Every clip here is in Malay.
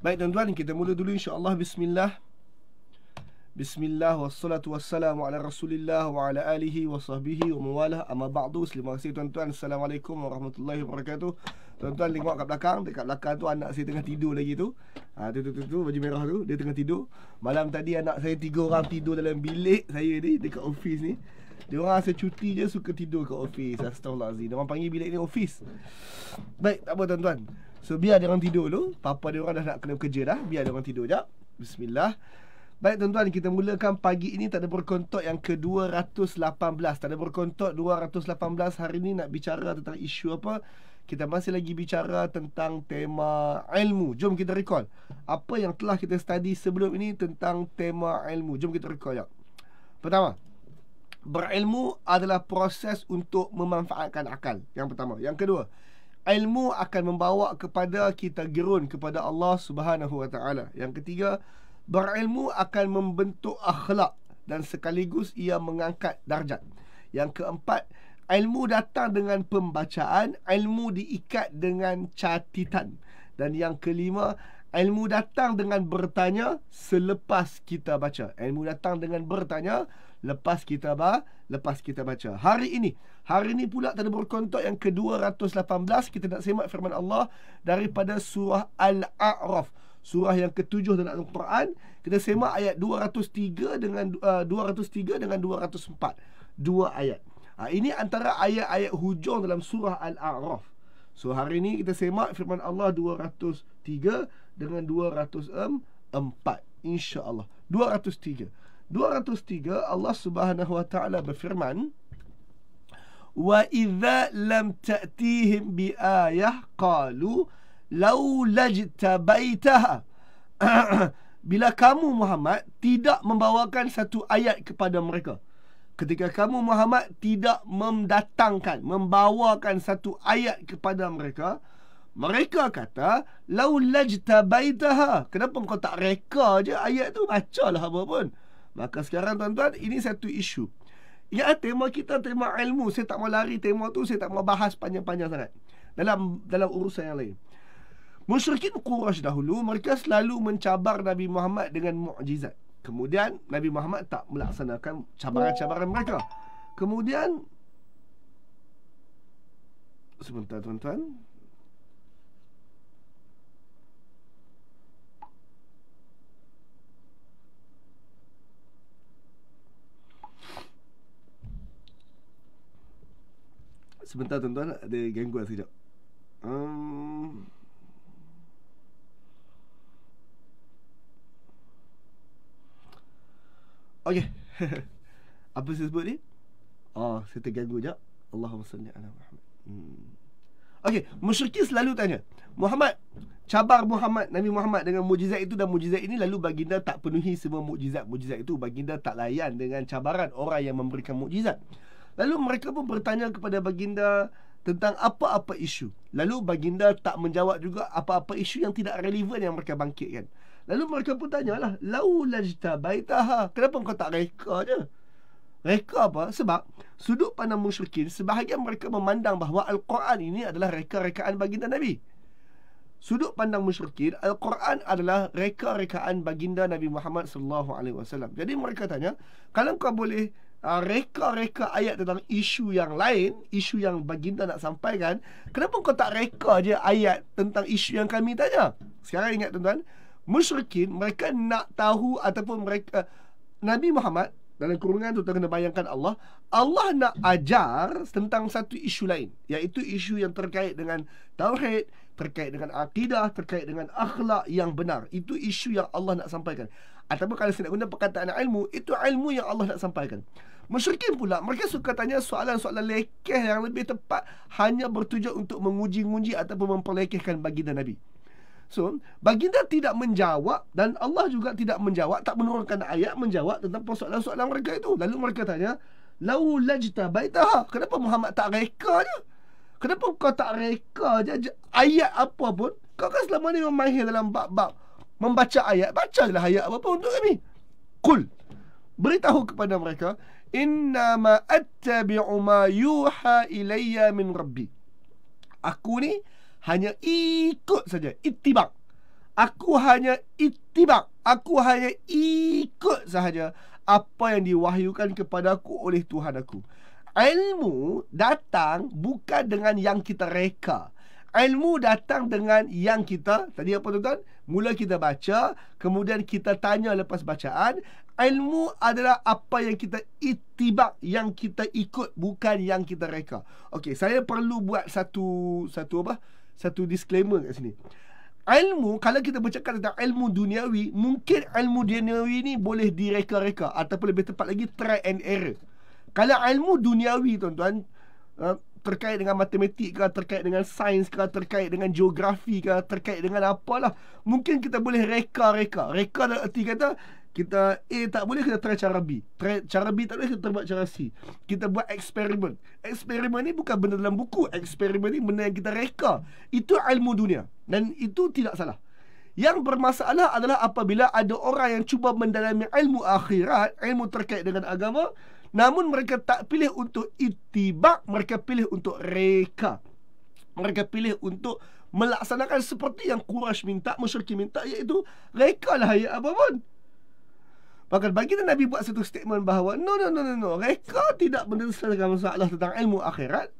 Baik tuan-tuan, kita mula dulu insya-Allah. Bismillah. Bismillah wassalatu wassalamu ala Rasulillah wa ala alihi wa sahbihi wa mawalah. Amma ba'du. Terima kasih tuan-tuan. Assalamualaikum warahmatullahi wabarakatuh. Tuan-tuan tengok kat belakang. Dekat belakang tu anak saya tengah tidur lagi tu. Tu baju merah tu, dia tengah tidur. Malam tadi anak saya 3 orang tidur dalam bilik saya ni dekat office ni. Dia orang rasa cuti je suka tidur kat office. Astagfirullahalazim. Dia orang panggil bilik ni office. Baik, tak apa tuan-tuan. So biar dia orang tidur dulu. Papa dia orang dah nak kena kerja dah. Biar dia orang tidur jap. Bismillah. Baik tuan-tuan, kita mulakan pagi ini Takde Berkontok yang ke-218. Takde Berkontok 218 hari ini nak bicara tentang isu apa? Kita masih lagi bicara tentang tema ilmu. Jom kita recall apa yang telah kita study sebelum ini tentang tema ilmu. Jom kita recall jap. Pertama, berilmu adalah proses untuk memanfaatkan akal. Yang pertama. Yang kedua, ilmu akan membawa kepada kita gerun kepada Allah Subhanahu Wa Taala. Yang ketiga, berilmu akan membentuk akhlak dan sekaligus ia mengangkat darjat. Yang keempat, ilmu datang dengan pembacaan, ilmu diikat dengan catatan. Dan yang kelima, ilmu datang dengan bertanya selepas kita baca. Ilmu datang dengan bertanya lepas kita baca. Hari ini pula Takde Berkontok yang ke-218. Kita nak semak firman Allah daripada surah Al-A'raf. Surah yang ke-7 dalam Al-Quran. Kita semak ayat 203 dengan 204. Dua ayat. Ini antara ayat-ayat hujung dalam surah Al-A'raf. So hari ini kita semak firman Allah 203 dengan 204. InsyaAllah 203 Allah Subhanahu Wa Ta'ala berfirman, wa idza lam ta'tihim bi ayah qalu laula jtabaitaha. Bila kamu Muhammad tidak membawakan satu ayat kepada mereka, ketika kamu Muhammad tidak membawakan satu ayat kepada mereka, mereka kata laula jtabaitaha, kenapa kau tak reka je ayat tu, bacalah apa pun. Maka sekarang tuan-tuan, ini satu isu. Ya, tema kita tema ilmu. Saya tak mau lari tema tu, saya tak mau bahas panjang-panjang sangat dalam urusan yang lain. Musyrikin Quraisy dahulu, mereka selalu mencabar Nabi Muhammad dengan mukjizat. Kemudian Nabi Muhammad tak melaksanakan cabaran-cabaran mereka. Kemudian, sebentar tuan-tuan. Sebentar tuan-tuan, ada gangguan sekejap. Okey. Apa saya sebut ni? Saya terganggu sekejap. Allahumma salli ala Muhammad. Okey, musyrikin selalu tanya, Muhammad, cabar Nabi Muhammad dengan mukjizat itu dan mukjizat ini, lalu baginda tak penuhi semua mukjizat itu. Baginda tak layan dengan cabaran orang yang memberikan mukjizat. Lalu mereka pun bertanya kepada baginda tentang apa-apa isu. Lalu baginda tak menjawab juga apa-apa isu yang tidak relevan yang mereka bangkitkan. Lalu mereka pun tanyalah, laula jtabaitaha, kenapa kau tak reka je? Reka apa? Sebab sudut pandang musyrikin, sebahagian mereka memandang bahawa Al-Quran ini adalah reka-rekaan baginda Nabi. Sudut pandang musyrikin, Al-Quran adalah reka-rekaan baginda Nabi Muhammad SAW. Jadi mereka tanya, kalau kau boleh reka-reka ayat tentang isu yang lain, isu yang baginda nak sampaikan, kenapa kau tak reka je ayat tentang isu yang kami tanya? Sekarang ingat tuan-tuan, musyrikin mereka nak tahu, ataupun mereka, Nabi Muhammad dalam kurungan tu kena bayangkan Allah nak ajar tentang satu isu lain, iaitu isu yang terkait dengan tauhid, terkait dengan akidah, terkait dengan akhlak yang benar. Itu isu yang Allah nak sampaikan. Ataupun kalau saya nak guna perkataan ilmu, itu ilmu yang Allah nak sampaikan. Musyrikin pula, mereka suka tanya soalan-soalan lekeh yang lebih tepat, hanya bertujuan untuk menguji-nguji ataupun memperlekehkan baginda Nabi. So, baginda tidak menjawab, dan Allah juga tidak menjawab, tak menurunkan ayat menjawab tentang persoalan-soalan mereka itu. Lalu mereka tanya, laula jtabaitaha, kenapa Muhammad tak reka je? Kenapa kau tak reka je ayat apa pun? Kau kan selama ni memahir dalam bab-bab membaca ayat, bacalah ayat apa pun untuk kami. Qul, beritahu kepada mereka, innama attabi'u ma yuha ilayya min rabbi. Aku ni hanya ikut saja, ittibak. Aku hanya ittiba', aku hanya ikut sahaja apa yang diwahyukan kepadaku oleh Tuhan aku. Ilmu datang bukan dengan yang kita reka. Ilmu datang dengan yang kita, tadi apa tuan-tuan? Mula kita baca, kemudian kita tanya lepas bacaan. Ilmu adalah apa yang kita ittiba', yang kita ikut, bukan yang kita reka. Okey, saya perlu buat satu disclaimer kat sini. Ilmu, kalau kita bercakap tentang ilmu duniawi, mungkin ilmu duniawi ni boleh direka-reka, ataupun lebih tepat lagi try and error. Kalau ilmu duniawi tuan-tuan, terkait dengan matematik ke, terkait dengan sains ke, terkait dengan geografi ke, terkait dengan apalah, mungkin kita boleh reka-reka. Reka dalam erti kata, kita A tak boleh, kita try cara B. Cara B tak boleh, kita buat cara C. Kita buat eksperimen. Eksperimen ni bukan benda dalam buku. Eksperimen ni benda yang kita reka. Itu ilmu dunia. Dan itu tidak salah. Yang bermasalah adalah apabila ada orang yang cuba mendalami ilmu akhirat, ilmu terkait dengan agama, namun mereka tak pilih untuk ittiba', mereka pilih untuk reka. Mereka pilih untuk melaksanakan seperti yang Quraisy minta, musyrikin minta, iaitu rekalah ya apa pun. Bahkan baginda Nabi buat satu statement bahawa no. Reka tidak menyelesaikan masalah tentang ilmu akhirat.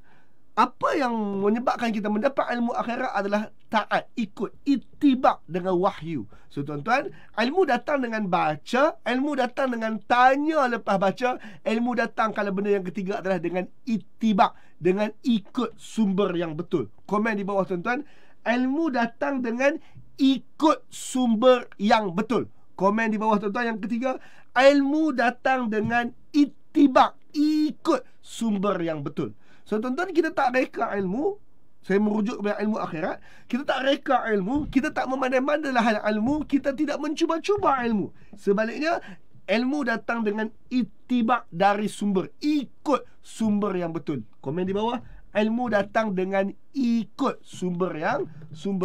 Apa yang menyebabkan kita mendapat ilmu akhirat adalah taat, ikut, ittiba' dengan wahyu. So tuan-tuan, ilmu datang dengan baca, ilmu datang dengan tanya lepas baca, ilmu datang kalau benda yang ketiga adalah dengan ittiba', dengan ikut sumber yang betul. Komen di bawah tuan-tuan, ilmu datang dengan ikut sumber yang betul. Komen di bawah tuan-tuan yang ketiga, ilmu datang dengan ittiba', ikut sumber yang betul. So tuan-tuan, kita tak reka ilmu. Saya merujuk kepada ilmu akhirat. Kita tak reka ilmu, kita tak memandai-mandailah hal ilmu, kita tidak mencuba-cuba ilmu. Sebaliknya, ilmu datang dengan ittiba' dari sumber, ikut sumber yang betul. Komen di bawah, ilmu datang dengan ikut sumber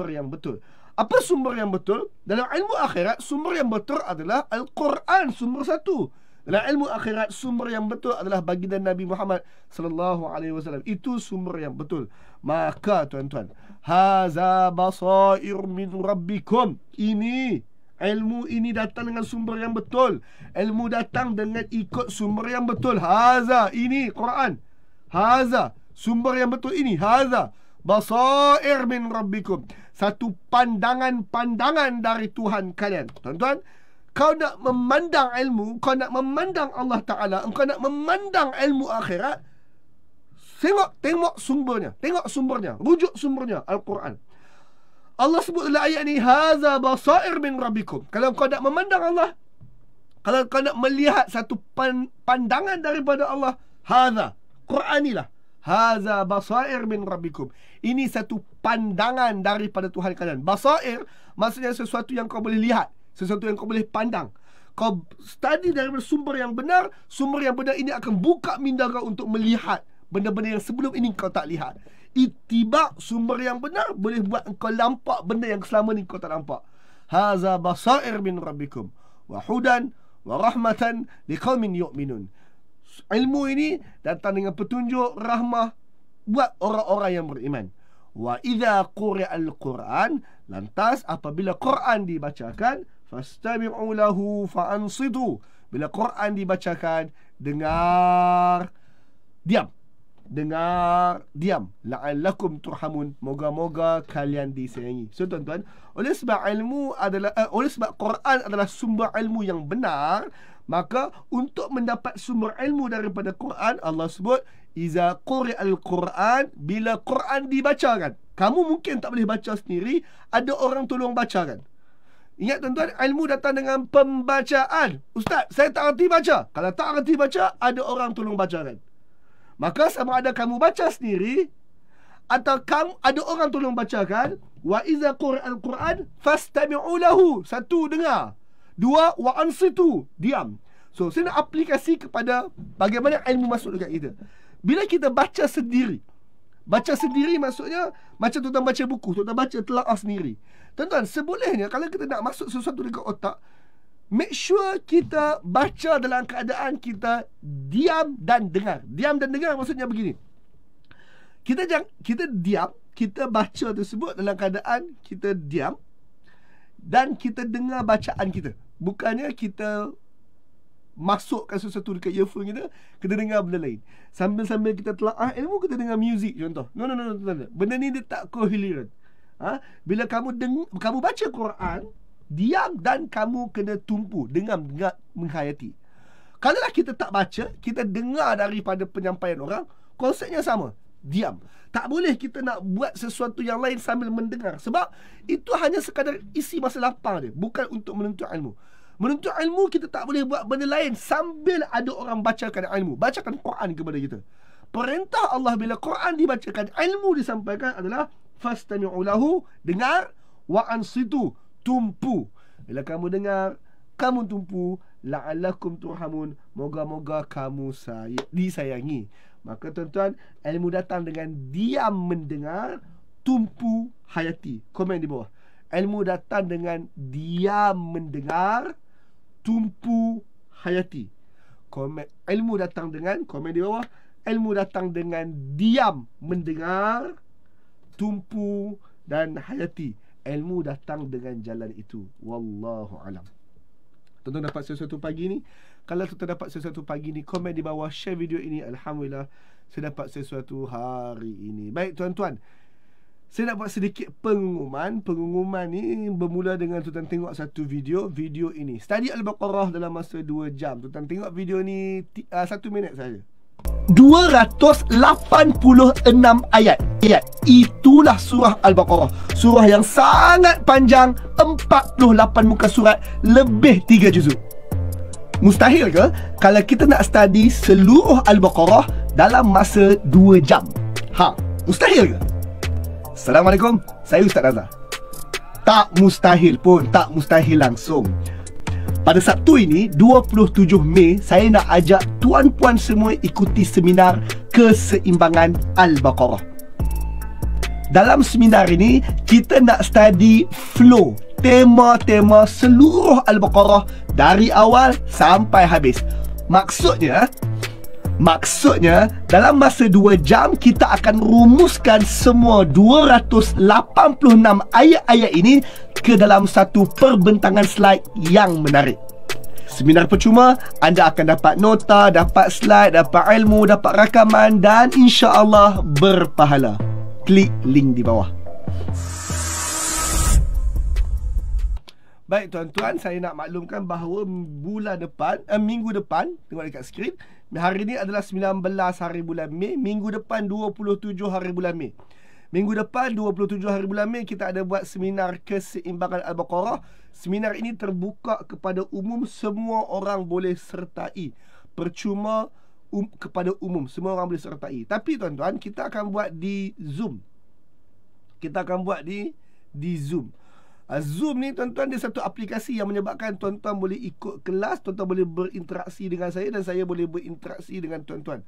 yang betul. Apa sumber yang betul? Dalam ilmu akhirat, sumber yang betul adalah Al-Quran, sumber satu. Dalam ilmu akhirat, sumber yang betul adalah baginda Nabi Muhammad sallallahu alaihi wasallam. Itu sumber yang betul. Maka tuan-tuan, haza basair min rabbikum. Ini ilmu ini datang dengan sumber yang betul. Ilmu datang dengan ikut sumber yang betul. Haza, ini Quran. Haza, sumber yang betul ini. Haza basair min rabbikum. Satu pandangan-pandangan dari Tuhan kalian. Tuan-tuan, kau nak memandang ilmu, kau nak memandang Allah Ta'ala, kau nak memandang ilmu akhirat, tengok sumbernya. Tengok sumbernya. Rujuk sumbernya, Al-Quran. Allah sebut dalam ayat ni, haza basair min rabbikum. Kalau kau nak memandang Allah, kalau kau nak melihat satu pandangan daripada Allah, haza, Quran inilah. Haza basair min rabbikum. Ini satu pandangan daripada Tuhan kalian. Basair maksudnya sesuatu yang kau boleh lihat, sesuatu yang kau boleh pandang. Kau study daripada sumber yang benar. Sumber yang benar ini akan buka minda kau untuk melihat benda-benda yang sebelum ini kau tak lihat. Ittiba', sumber yang benar boleh buat kau nampak benda yang selama ni kau tak nampak. Haza basair min rabbikum wa hudan wa rahmatan liqaumin yu'minun. Ilmu ini datang dengan petunjuk, rahmah buat orang-orang yang beriman. Wa idza quri'al Qur'an, lantas apabila Quran dibacakan, fastami'u lahu fa'ansitu. Bila Quran dibacakan, dengar, diam. Dengar, diam. La'allakum turhamun. Moga-moga kalian disayangi. So tuan-tuan, oleh sebab Quran adalah sumber ilmu yang benar, maka untuk mendapat sumber ilmu daripada Quran, Allah sebut iza quri'al Quran, bila Quran dibacakan. Kamu mungkin tak boleh baca sendiri, ada orang tolong bacakan. Ingat tuan-tuan, ilmu datang dengan pembacaan. Ustaz, saya tak reti baca. Kalau tak reti baca, ada orang tolong bacakan. Maka sama ada kamu baca sendiri atau ada orang tolong bacakan. Wa iza quri'al Quran fastami'u lahu. Satu, dengar. Dua, wa ansitu, diam. So, saya nak aplikasi kepada bagaimana ilmu masuk dekat kita. Bila kita baca sendiri maksudnya macam tuan-tuan baca buku, tuan-tuan baca telaah sendiri. Tuan-tuan, sebolehnya kalau kita nak masuk sesuatu dekat otak, make sure kita baca dalam keadaan kita diam dan dengar. Diam dan dengar maksudnya begini. Kita diam, kita baca tersebut dalam keadaan kita diam. dan kita dengar bacaan kita. Bukannya kita masukkan sesuatu dekat earphone kita dengar benda lain. Sambil-sambil kita telaah ilmu, kita dengar muzik contoh. No. Benda ni dia tak coherent. Bila kamu baca Quran, diam dan kamu kena tumpu dengar menghayati. Kalaulah kita tak baca, kita dengar daripada penyampaian orang, konsepnya sama, diam. Tak boleh kita nak buat sesuatu yang lain sambil mendengar. Sebab itu hanya sekadar isi masa lapang dia, bukan untuk menuntut ilmu. Menuntut ilmu, kita tak boleh buat benda lain sambil ada orang bacakan ilmu. Bacakan Quran kepada kita. Perintah Allah bila Quran dibacakan, ilmu disampaikan adalah fastami'u lahu, dengar, wa ansitu, tumpu. Bila kamu dengar, kamu tumpu, la'allakum turhamun, moga-moga kamu disayangi. Maka tuan-tuan, ilmu datang dengan diam mendengar, tumpu hayati. Komen di bawah. Ilmu datang dengan diam mendengar, tumpu hayati. Komen, ilmu datang dengan, komen di bawah, ilmu datang dengan diam mendengar, tumpu dan hayati. Ilmu datang dengan jalan itu. Wallahu alam. Tuan-tuan dapat sesuatu pagi ni? Kalau tuan-tuan dapat sesuatu pagi ni, komen di bawah, share video ini. Alhamdulillah, saya dapat sesuatu hari ini. Baik tuan-tuan, saya nak buat sedikit pengumuman. Pengumuman ni bermula dengan tuan-tuan tengok satu video ini. Study Al-Baqarah dalam masa 2 jam. Tuan-tuan tengok video ni 1 minit saja. 286 ayat. Itulah surah Al-Baqarah. Surah yang sangat panjang, 48 muka surat, lebih 3 juzuk. Mustahil ke kalau kita nak study seluruh Al-Baqarah dalam masa 2 jam? Mustahil ke? Assalamualaikum, saya Ustaz Razak. Tak mustahil pun, tak mustahil langsung. Pada Sabtu ini, 27 Mei, saya nak ajak tuan-puan semua ikuti seminar Keseimbangan Al-Baqarah. Dalam seminar ini, kita nak study flow, tema-tema seluruh Al-Baqarah dari awal sampai habis. Maksudnya, dalam masa 2 jam, kita akan rumuskan semua 286 ayat-ayat ini ke dalam satu perbentangan slide yang menarik. Seminar percuma, anda akan dapat nota, dapat slide, dapat ilmu, dapat rakaman dan insya-Allah berpahala. Klik link di bawah. Baik tuan-tuan, saya nak maklumkan bahawa minggu depan, tengok dekat skrin, hari ini adalah 19 hari bulan Mei, minggu depan 27 hari bulan Mei. Minggu depan 27 hari bulan Mei kita ada buat seminar Keseimbangan Al-Baqarah. Seminar ini terbuka kepada umum, semua orang boleh sertai. Percuma kepada umum, semua orang boleh sertai. Tapi tuan-tuan, kita akan buat di Zoom. Zoom. Zoom ni tuan-tuan, dia satu aplikasi yang menyebabkan tuan-tuan boleh ikut kelas, tuan-tuan boleh berinteraksi dengan saya dan saya boleh berinteraksi dengan tuan-tuan.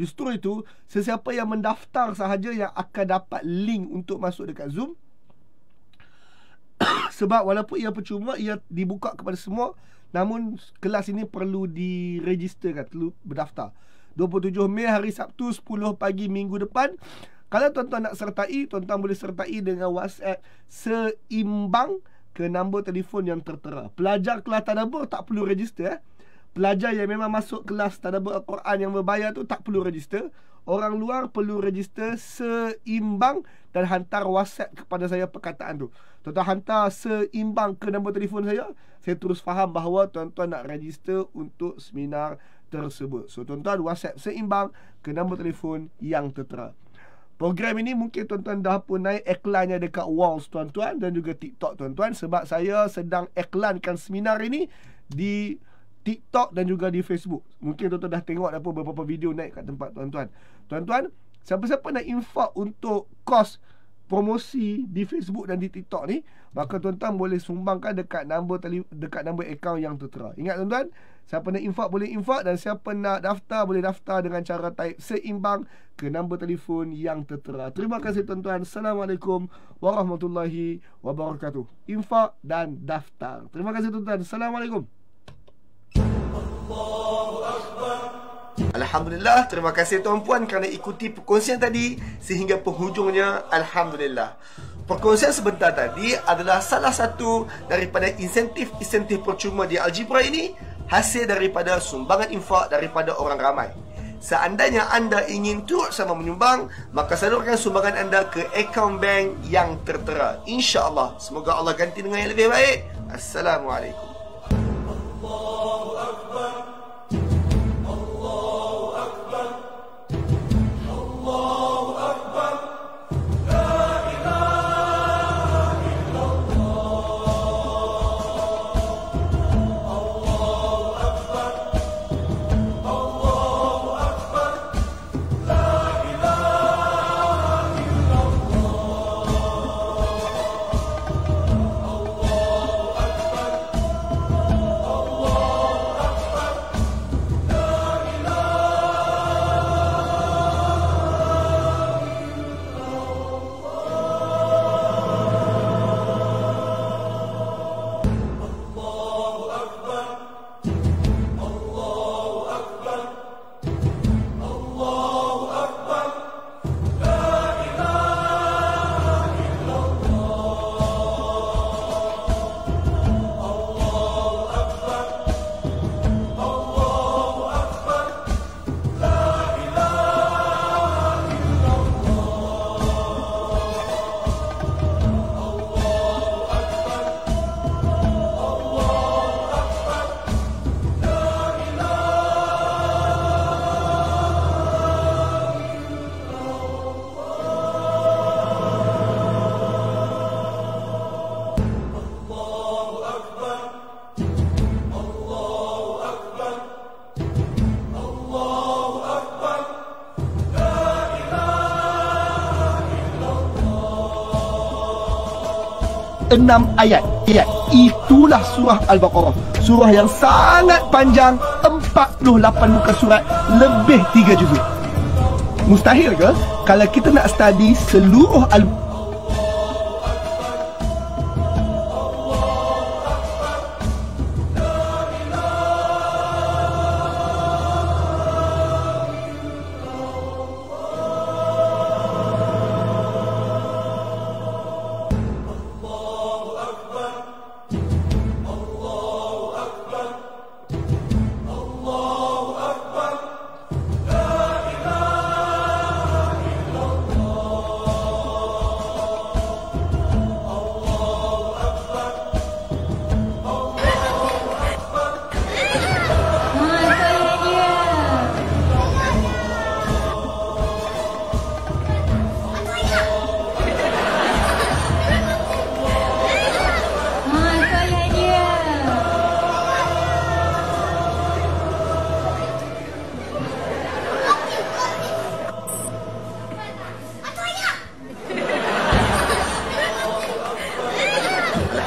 Justru itu, sesiapa yang mendaftar sahaja yang akan dapat link untuk masuk dekat Zoom. Sebab walaupun ia percuma, ia dibuka kepada semua, namun kelas ini perlu diregisterkan, perlu berdaftar. 27 Mei hari Sabtu 10 pagi minggu depan. Kalau tuan-tuan nak sertai, tuan-tuan boleh sertai dengan WhatsApp seimbang ke nombor telefon yang tertera. Pelajar kelas tadabbur tak perlu register. Pelajar yang memang masuk kelas tadabbur Al-Quran yang berbayar tu tak perlu register. Orang luar perlu register seimbang dan hantar WhatsApp kepada saya perkataan tu. Tuan-tuan hantar seimbang ke nombor telefon saya terus faham bahawa tuan-tuan nak register untuk seminar tersebut. So tuan-tuan WhatsApp seimbang ke nombor telefon yang tertera. Program ini mungkin tuan-tuan dah pun naik iklannya dekat walls tuan-tuan dan juga TikTok tuan-tuan, sebab saya sedang iklankan seminar ini di TikTok dan juga di Facebook. Mungkin tuan-tuan dah tengok dah pun beberapa video naik kat tempat tuan-tuan. Tuan-tuan, siapa-siapa nak infak untuk kos promosi di Facebook dan di TikTok ni, maka tuan-tuan boleh sumbangkan dekat nombor akaun yang tertera. Ingat tuan-tuan, siapa nak infak boleh infak, dan siapa nak daftar boleh daftar dengan cara type seimbang ke nombor telefon yang tertera. Terima kasih tuan-tuan. Assalamualaikum warahmatullahi wabarakatuh. Infak dan daftar. Terima kasih tuan-tuan. Assalamualaikum. Alhamdulillah, terima kasih tuan-puan kerana ikuti perkongsian tadi sehingga penghujungnya. Alhamdulillah. Perkongsian sebentar tadi adalah salah satu daripada insentif percuma di Algebra ini, hasil daripada sumbangan infak daripada orang ramai. Seandainya anda ingin turut sama menyumbang, maka salurkan sumbangan anda ke akaun bank yang tertera. InsyaAllah. Semoga Allah ganti dengan yang lebih baik. Assalamualaikum. Enam ayat. Itulah surah Al-Baqarah. Surah yang sangat panjang, 48 muka surat, lebih 3 juzuk. Mustahil ke kalau kita nak study seluruh Al-Baqarah?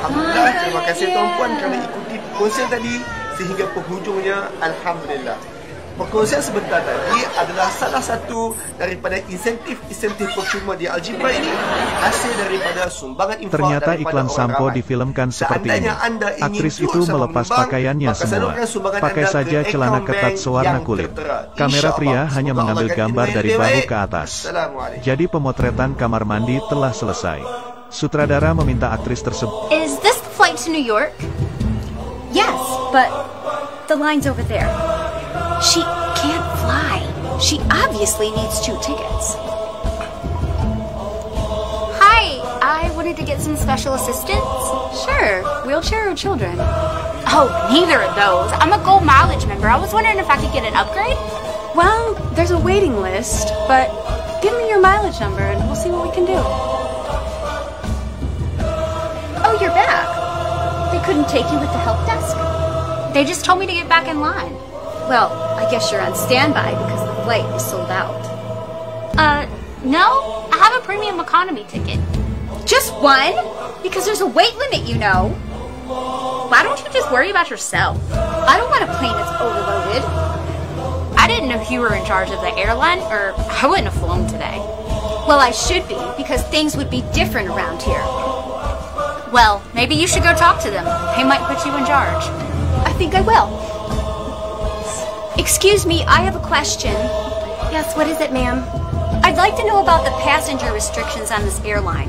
Alhamdulillah, terima kasih tuan-puan kerana ikuti perkongsian tadi sehingga penghujungnya. Alhamdulillah. Perkongsian sebentar tadi adalah salah satu daripada insentif percuma di Algebra ini, hasil daripada sumbangan infak. Ternyata iklan sampo difilmkan seperti ini. Aktris itu melepas pakaiannya semua. Pakai saja celana ketat sewarna kulit. Kamera pria hanya mengambil gambar dari bahu ke atas. Jadi pemotretan kamar mandi telah selesai. Sutradara meminta aktris tersebut. Is this the flight to New York? Yes, but the line's over there. She can't fly. She obviously needs 2 tickets. Hi, I wanted to get some special assistance. Sure, wheelchair or children? Oh, neither of those. I'm a gold mileage member. I was wondering if I could get an upgrade. Well, there's a waiting list, but give me your mileage number and we'll see what we can do. Oh, you're back. They couldn't take you with the help desk? They just told me to get back in line. Well, I guess you're on standby because the flight is sold out. No. I have a premium economy ticket. Just one? Because there's a weight limit, you know. Why don't you just worry about yourself? I don't want a plane that's overloaded. I didn't know you were in charge of the airline, or I wouldn't have flown today. Well, I should be, because things would be different around here. Well, maybe you should go talk to them. They might put you in charge. I think I will. Excuse me, I have a question. Yes, what is it, ma'am? I'd like to know about the passenger restrictions on this airline.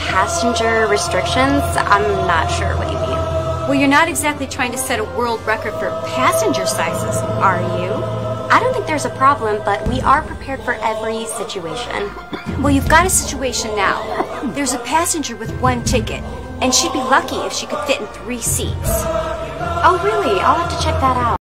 passenger restrictions? I'm not sure what you mean. Well, you're not exactly trying to set a world record for passenger sizes, are you? I don't think there's a problem, but we are prepared for every situation. Well, you've got a situation now. There's a passenger with 1 ticket, and she'd be lucky if she could fit in 3 seats. Oh, really? I'll have to check that out.